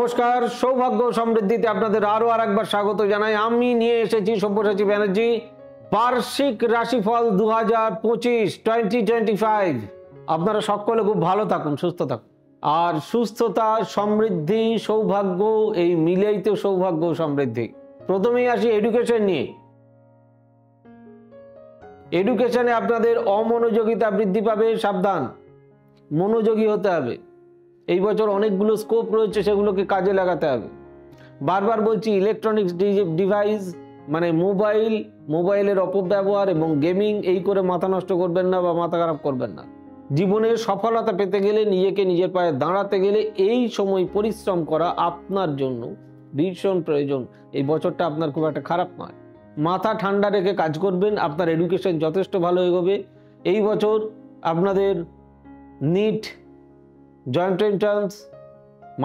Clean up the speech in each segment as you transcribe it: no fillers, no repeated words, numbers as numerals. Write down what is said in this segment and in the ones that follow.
নমস্কার, সৌভাগ্য সমৃদ্ধিতে আপনাদের আরো আরেকবার স্বাগত জানাই। আমি নিয়ে এসেছি সব্যসাচী ব্যানার্জি বার্ষিক রাশিফল 2025। আপনারা সকলে খুব ভালো থাকুন, সুস্থ থাকুন। আর সুস্থতা, সমৃদ্ধি, সৌভাগ্য, এই মিলেই তো সৌভাগ্য সমৃদ্ধি। প্রথমেই আসি এডুকেশন নিয়ে। এডুকেশনে আপনাদের অমনোযোগিতা বৃদ্ধি পাবে, সাবধান, মনোযোগী হতে হবে। এই বছর অনেকগুলো স্কোপ রয়েছে, সেগুলোকে কাজে লাগাতে হবে। বারবার বলছি, ইলেকট্রনিক্স ডিভাইস মানে মোবাইলের অপব্যবহার এবং গেমিং এই করে মাথা নষ্ট করবেন না বা মাথা খারাপ করবেন না। জীবনে সফলতা পেতে গেলে, নিজেকে নিজের পায়ে দাঁড়াতে গেলে এই সময় পরিশ্রম করা আপনার জন্য ভীষণ প্রয়োজন। এই বছরটা আপনার খুব একটা খারাপ নয়। মাথা ঠান্ডা রেখে কাজ করবেন, আপনার এডুকেশন যথেষ্ট ভালো এগোবে। এই বছর আপনাদের নিট, জয়েন্ট এন্ট্রান্স,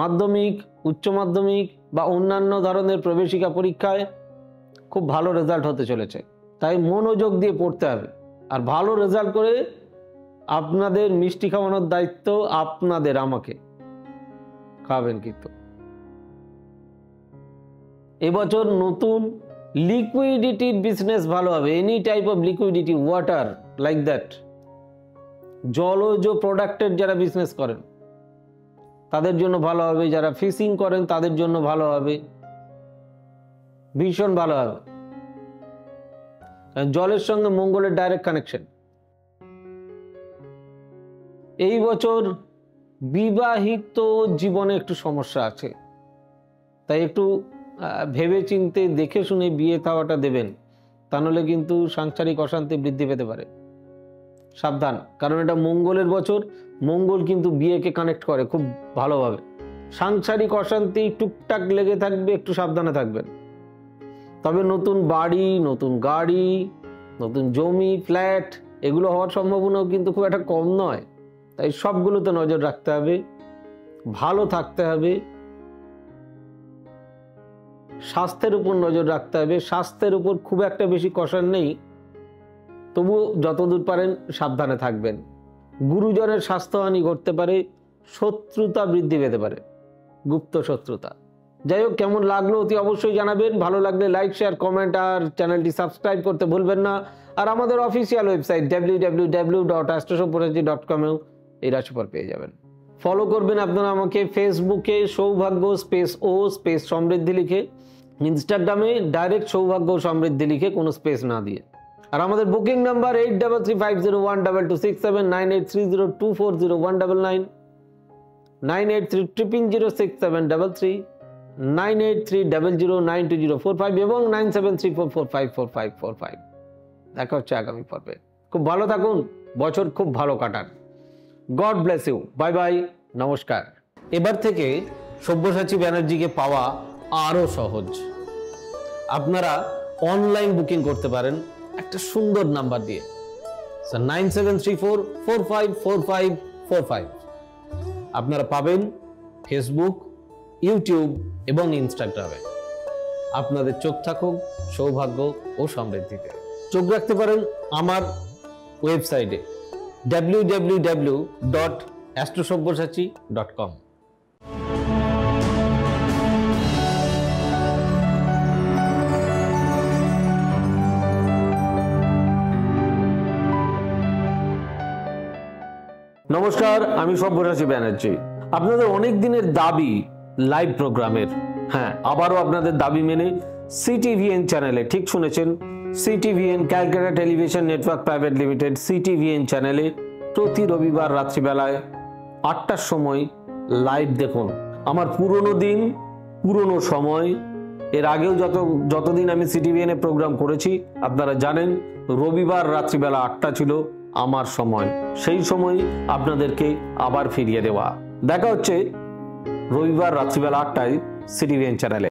মাধ্যমিক, উচ্চ মাধ্যমিক বা অন্যান্য ধরনের প্রবেশিকা পরীক্ষায় খুব ভালো রেজাল্ট হতে চলেছে। তাই মনোযোগ দিয়ে পড়তে হবে। আর ভালো রেজাল্ট করে আপনাদের মিষ্টি খাওয়ানোর দায়িত্ব আপনাদের, আমাকে খাবেন কিন্তু। এবছর নতুন লিকুইডিটির বিজনেস ভালো হবে। Any type of liquidity, water like that, জলজ প্রোডাক্টের যারা বিজনেস করেন তাদের জন্য ভালো হবে। যারা ফিশিং করেন তাদের জন্য ভালো হবে, ভীষণ ভালো হবে। জলের সঙ্গে মঙ্গলের ডাইরেক্ট কানেকশন। এই বছর বিবাহিত জীবনে একটু সমস্যা আছে, তাই একটু ভেবে চিন্তে দেখে শুনে বিয়ে থাওয়াটা দেবেন, তা নাহলে কিন্তু সাংসারিক অশান্তি বৃদ্ধি পেতে পারে। সাবধান, কারণ এটা মঙ্গলের বছর। মঙ্গল কিন্তু বিয়েকে কানেক্ট করে খুব ভালোভাবে। সাংসারিক অশান্তি টুকটাক লেগে থাকবে, একটু সাবধানে থাকবেন। তবে নতুন বাড়ি, নতুন গাড়ি, নতুন জমি, ফ্ল্যাট এগুলো হওয়ার সম্ভাবনাও কিন্তু খুব একটা কম নয়। তাই সবগুলোতে নজর রাখতে হবে, ভালো থাকতে হবে, স্বাস্থ্যের উপর নজর রাখতে হবে। স্বাস্থ্যের উপর খুব একটা বেশি কষার নেই, তবু যতদূর পারেন সাবধানে থাকবেন। গুরুজনের স্বাস্থ্যহানি ঘটতে পারে, শত্রুতা বৃদ্ধি পেতে পারে, গুপ্ত শত্রুতা। যাই হোক, কেমন লাগলো অতি অবশ্যই জানাবেন। ভালো লাগলে লাইক, শেয়ার, কমেন্ট আর চ্যানেলটি সাবস্ক্রাইব করতে ভুলবেন না। আর আমাদের অফিসিয়াল ওয়েবসাইট www.astrosopurachi.com এও এই রাশিফল পেয়ে যাবেন। ফলো করবেন আপনারা আমাকে ফেসবুকে সৌভাগ্য স্পেস সমৃদ্ধি লিখে, ইনস্টাগ্রামে ডাইরেক্ট সৌভাগ্য সমৃদ্ধি লিখে, কোনো স্পেস না দিয়ে। আর আমাদের বুকিং নাম্বার 8335012267, 9830240199, 9830006733, 9830092045 এবং 9734454545। দেখা হচ্ছে আগামী পর্বে। খুব ভালো থাকুন, বছর খুব ভালো কাটান। God bless you. Bye bye, নমস্কার। এবার থেকে সব্যসাচী ব্যানার্জিকে পাওয়া আরো সহজ। আপনারা অনলাইন বুকিং করতে পারেন একটা সুন্দর নাম্বার দিয়ে, 9734454545। আপনারা পাবেন ফেসবুক, ইউটিউব এবং ইনস্টাগ্রামে। আপনাদের চোখ থাকুক সৌভাগ্য ও সমৃদ্ধিতে। চোখ রাখতে পারেন আমার ওয়েবসাইটে www.astrosopurachi.com। নমস্কার, আমি সব্যসাচী ব্যানার্জি। আপনাদের অনেক দিনের দাবি লাইভ প্রোগ্রামের, হ্যাঁ আবারও আপনাদের দাবি মেনে CTVN চ্যানেলে, ঠিক শুনেছেন, CTVN Calcutta television network private limited CTVN চ্যানেলে প্রতি রবিবার রাত্রিবেলায় 8টার সময় লাইভ দেখুন। আমার পুরনো দিন, পুরনো সময়, এর আগেও যতদিন আমি CTVN এ প্রোগ্রাম করেছি আপনারা জানেন, রবিবার রাত্রিবেলা 8টা ছিল আমার সময়। সেই সময় আপনাদেরকে আবার ফিরিয়ে দেওয়া। দেখা হচ্ছে রবিবার রাত্রিবেলা 8টায় CTVN চ্যানেলে।